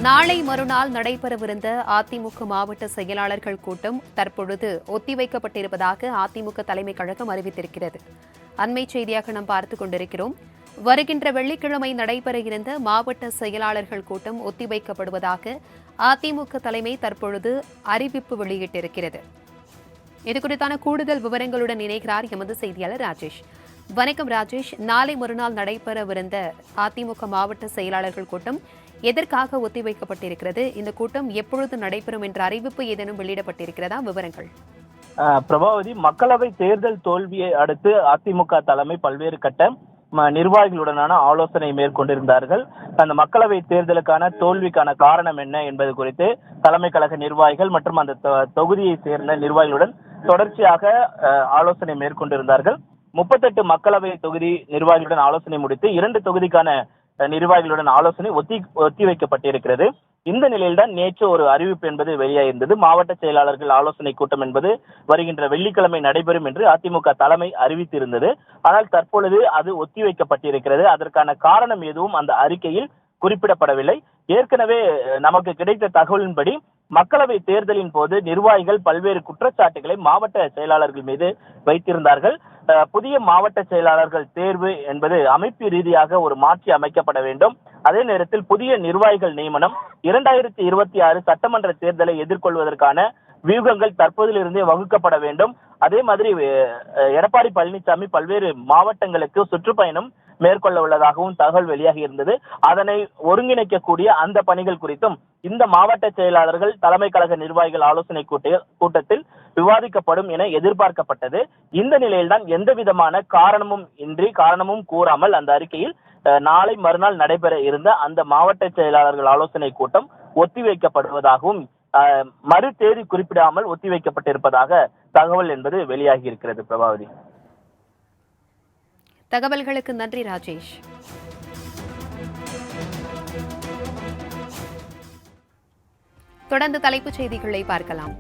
நாளை மறுநாள் நடைபெறவிருந்த அதிமுக மாவட்ட செயலாளர்கள் கூட்டம் தற்பொழுது ஒத்திவைக்கப்பட்டிருப்பதாக அதிமுக தலைமைக் கழகம் அறிவித்திருக்கிறது. அண்மை செய்தியாக நாம் பார்த்துக் கொண்டிருக்கிறோம். வருகின்ற வெள்ளிக்கிழமை நடைபெற இருந்த மாவட்ட செயலாளர்கள் கூட்டம் ஒத்திவைக்கப்படுவதாக அதிமுக தலைமை தற்பொழுது அறிவிப்பு வெளியிட்டிருக்கிறது. இதுகுறித்தான கூடுதல் விவரங்களுடன் இணைகிறார் எமது செய்தியாளர் ராஜேஷ். வணக்கம் ராஜேஷ். நாளை மறுநாள் நடைபெறவிருந்த அதிமுக மாவட்ட செயலாளர்கள் கூட்டம் எதற்காக ஒத்திவைக்கப்பட்டிருக்கிறது? இந்த கூட்டம் எப்பொழுது நடைபெறும் என்ற அறிவிப்பு ஏதேனும் வெளியிடப்பட்டிருக்கிறதா? விவரங்கள். பிரபாவதி, மக்களவை தேர்தல் தோல்வியை அடுத்து அதிமுக தலைமை பல்வேறு கட்ட நிர்வாகிகளுடனான ஆலோசனை மேற்கொண்டிருந்தார்கள். அந்த மக்களவை தேர்தலுக்கான தோல்விக்கான காரணம் என்ன என்பது குறித்து தலைமை கழக நிர்வாகிகள் மற்றும் அந்த தொகுதியை சேர்ந்த நிர்வாகிகளுடன் தொடர்ச்சியாக ஆலோசனை மேற்கொண்டிருந்தார்கள். 38 மக்களவை தொகுதி நிர்வாகிகளுடன் ஆலோசனை முடித்து 2 தொகுதிக்கான நிர்வாகிகளுடன் ஆலோசனை ஒத்திவைக்கப்பட்டிருக்கிறது. இந்த நிலையில்தான் நேற்று ஒரு அறிவிப்பு என்பது வெளியாயிருந்தது. மாவட்ட செயலாளர்கள் ஆலோசனை கூட்டம் என்பது வருகின்ற வெள்ளிக்கிழமை நடைபெறும் என்று அதிமுக தலைமை அறிவித்திருந்தது. ஆனால் தற்பொழுது அது ஒத்திவைக்கப்பட்டிருக்கிறது. அதற்கான காரணம் எதுவும் அந்த அறிக்கையில் குறிப்பிடப்படவில்லை. ஏற்கனவே நமக்கு கிடைத்த தகவலின்படி மக்களவை தேர்தலின் போது நிர்வாகிகள் பல்வேறு குற்றச்சாட்டுகளை மாவட்ட செயலாளர்கள் மீது வைத்திருந்தார்கள். புதிய மாவட்ட செயலாளர்கள் தேர்வு என்பது அமைப்பு ரீதியாக ஒரு மாற்றி அமைக்கப்பட வேண்டும். அதே நேரத்தில் புதிய நிர்வாகிகள் நியமனம் 2026 சட்டமன்ற தேர்தலை எதிர்கொள்வதற்கான வியூகங்கள் தற்போதிலிருந்தே வகுக்கப்பட வேண்டும். அதே மாதிரி எடப்பாடி பழனிசாமி பல்வேறு மாவட்டங்களுக்கு சுற்றுப்பயணம் மேற்கொள்ள உள்ளதாகவும் தகவல் வெளியாகி இருந்தது. அதனை ஒருங்கிணைக்கக்கூடிய அந்த பணிகள் குறித்தும் இந்த மாவட்ட செயலாளர்கள் தலைமை கழக நிர்வாகிகள் ஆலோசனை கூட்டத்தில் விவாதிக்கப்படும் என எதிர்பார்க்கப்பட்டது. இந்த நிலையில்தான் எந்த விதமான காரணமும் கூறாமல் அந்த அறிக்கையில் நாளை மறுநாள் நடைபெற இருந்த அந்த மாவட்ட செயலாளர்கள் ஆலோசனை கூட்டம் ஒத்திவைக்கப்படுவதாகவும் மறு தேதி குறிப்பிடாமல் ஒத்திவைக்கப்பட்டிருப்பதாக தகவல் என்பது வெளியாகி இருக்கிறது. பிரபாவதி, தகவல்களுக்கு நன்றி ராஜேஷ். தொடர்ந்து தலைப்புச் செய்திகளை பார்க்கலாம்.